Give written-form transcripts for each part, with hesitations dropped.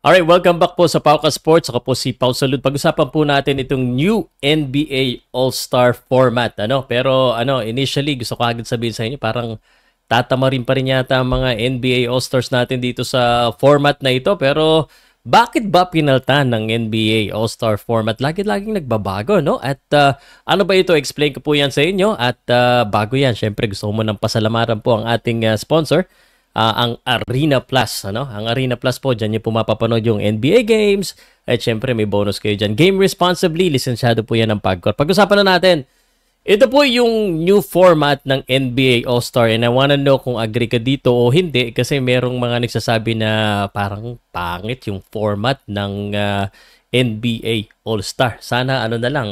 Alright, welcome back po sa Pauka Sports. Ako po si Pau Salud. Pag-usapan po natin itong new NBA All-Star format. Pero initially gusto ko agad sabihin sa inyo, parang tatama pa rin yata ang mga NBA All-Stars natin dito sa format na ito. Pero bakit ba pinaltan ng NBA All-Star format? Lagi-laging nagbabago, no? At ano ba ito? Explain ko po yan sa inyo. At bago yan, syempre gusto ko munang pasalamatan po ang ating sponsor. Ang Arena Plus, Ang Arena Plus po, dyan nyo po mapapanood yung NBA games. At syempre, may bonus kayo dyan. Game responsibly, lisensyado po yan ng PAGCOR. Pag-usapan na natin, ito po yung new format ng NBA All-Star. And I wanna know kung agree ka dito o hindi. Kasi merong mga nagsasabi na parang pangit yung format ng NBA All-Star. Sana na lang,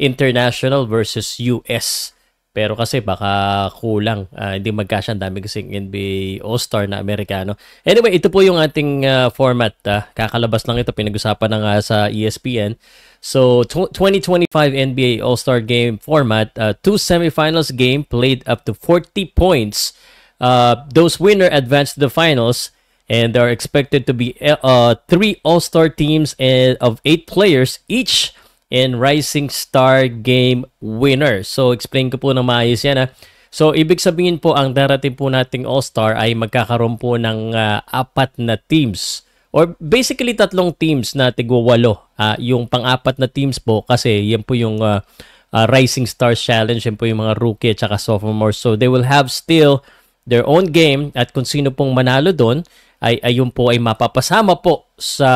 international versus US. Pero kasi baka kulang, hindi magkasya, ang dami kasing NBA All-Star na Amerikano. Anyway, ito po yung ating format. Kakalabas lang ito, pinag-usapan na nga sa ESPN. So, 2025 NBA All-Star Game format, 2 semifinals game played up to 40 points. Those winner advance to the finals, and there are expected to be 3 All-Star teams of 8 players each and Rising Star Game winner. So, explain ko po na maayos yan. So, ibig sabihin po, ang darating po nating All-Star ay magkakaroon po ng 4 na teams. Or basically, 3 teams na tigwa-8. Yung pang-4 na teams po, kasi yan po yung Rising Stars Challenge. Yan po yung mga rookie at saka sophomore. So, they will have still their own game. At kung sino pong manalo doon, ayun po ay mapapasama po sa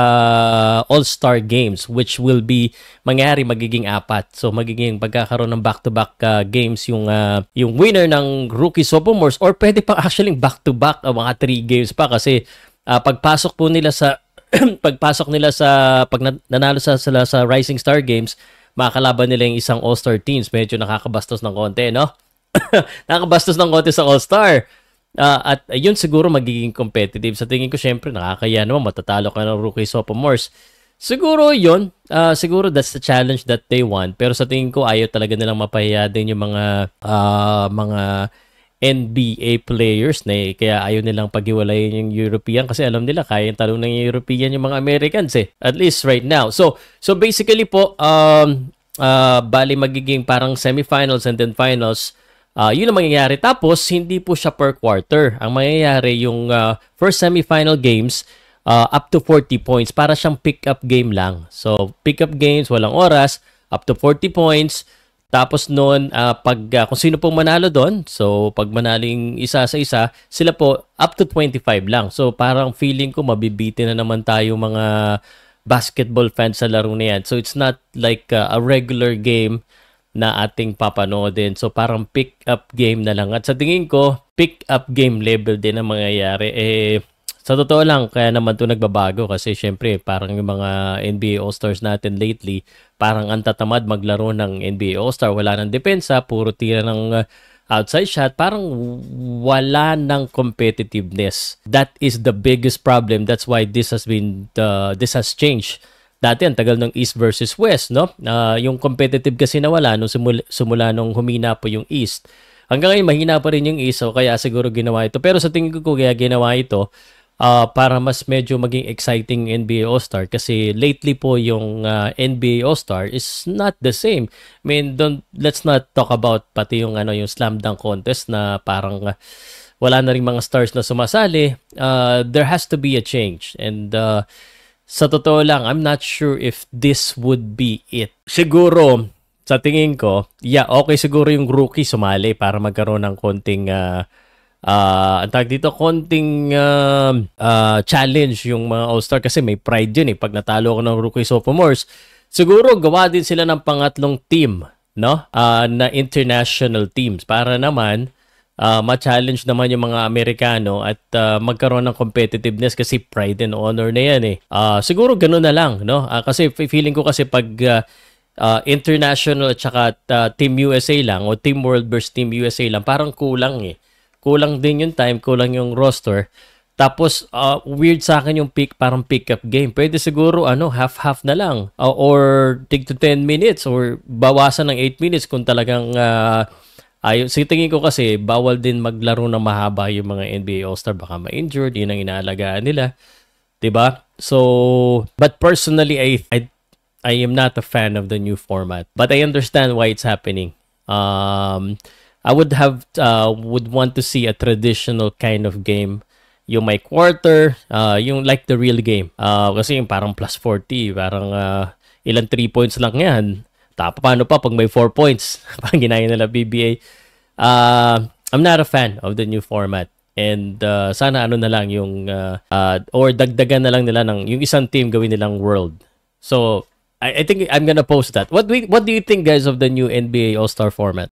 All-Star Games, which will be magiging 4. So magiging pagkakaroon ng back-to-back games yung winner ng rookie sophomores, or pwede pa actually back-to-back mga 3 games pa, kasi pagpasok nila sa pag nanalo sila sa Rising Star Games, makakalaban nila yung isang All-Star teams. Medyo nakakabastos ng konti, no? Nakakabastos ng konti sa All-Star. At yun siguro magiging competitive. Sa tingin ko, syempre, nakakaya naman, matatalo ka ng rookie sophomores. Siguro yun, siguro that's the challenge that they want. Pero sa tingin ko, ayaw talaga nilang mapahiya din yung mga NBA players na kaya ayaw nilang paghiwalayin yung European, kasi alam nila kaya yung talo ng European yung mga Americans at least right now. So basically po, bali magiging parang semifinals and then finals. Yun ang mangyayari. Tapos, hindi po siya per quarter. Ang mangyayari, yung first semifinal games, up to 40 points. Para siyang pick-up game lang. So, pick-up games, walang oras, up to 40 points. Tapos noon, kung sino pong manalo doon, so pag manaling isa sa isa, sila po up to 25 lang. So, parang feeling ko, mabibitin na naman tayo mga basketball fans sa laro na yan. So, it's not like a regular game na ating papanoodin. So, parang pick-up game na lang. At sa tingin ko, pick-up game level din ang mangyayari. Sa totoo lang, kaya naman ito nagbabago kasi syempre, parang yung mga NBA All-Stars natin lately, parang ang tatamad maglaro ng NBA All-Star. Wala ng depensa, puro tira ng outside shot. Parang wala ng competitiveness. That is the biggest problem. That's why this has changed. Dati, ang tagal ng East versus West, no? Yung competitive kasi nawala nung simula nung humina po yung East. Hanggang ngayon, mahina pa rin yung East, so kaya siguro ginawa ito. Pero sa tingin ko kaya ginawa ito, para mas medyo maging exciting NBA All-Star. Kasi lately po yung NBA All-Star is not the same. I mean, let's not talk about pati yung slam dunk contest na parang wala na rin mga stars na sumasali. There has to be a change. And sa totoo lang, I'm not sure if this would be it. Siguro, sa tingin ko, okay siguro yung rookie sumali para magkaroon ng konting konting challenge yung mga All-Star, kasi may pride yun pag natalo ko ng rookie sophomores. Siguro gawa din sila ng pangatlong team, no? Na international teams para naman ma-challenge naman yung mga Amerikano at magkaroon ng competitiveness, kasi pride and honor na yan siguro gano'n na lang, no? Kasi feeling ko kasi pag international at saka Team USA lang o Team World versus Team USA lang, parang kulang Kulang din yung time, kulang yung roster. Tapos weird sa akin yung parang pick-up game. Pwede siguro half-half na lang or take to 10 minutes or bawasan ng 8 minutes kung talagang sa tingin ko kasi, bawal din maglaro ng mahaba yung mga NBA All-Star. Baka ma-injured, yun ang inaalagaan nila. 'Di ba? So, but personally, I am not a fan of the new format, but I understand why it's happening. I would want to see a traditional kind of game. Yung may quarter, yung like the real game. Kasi yung parang plus 40, parang ilang 3 points lang yan. Paano pa pag may 4 points? Parang ginaya nila BBA. I'm not a fan of the new format. And sana ano na lang yung or dagdagan na lang nila ng yung isang team gawin nilang world. So I think I'm gonna post that. What do you think, guys, of the new NBA All-Star format?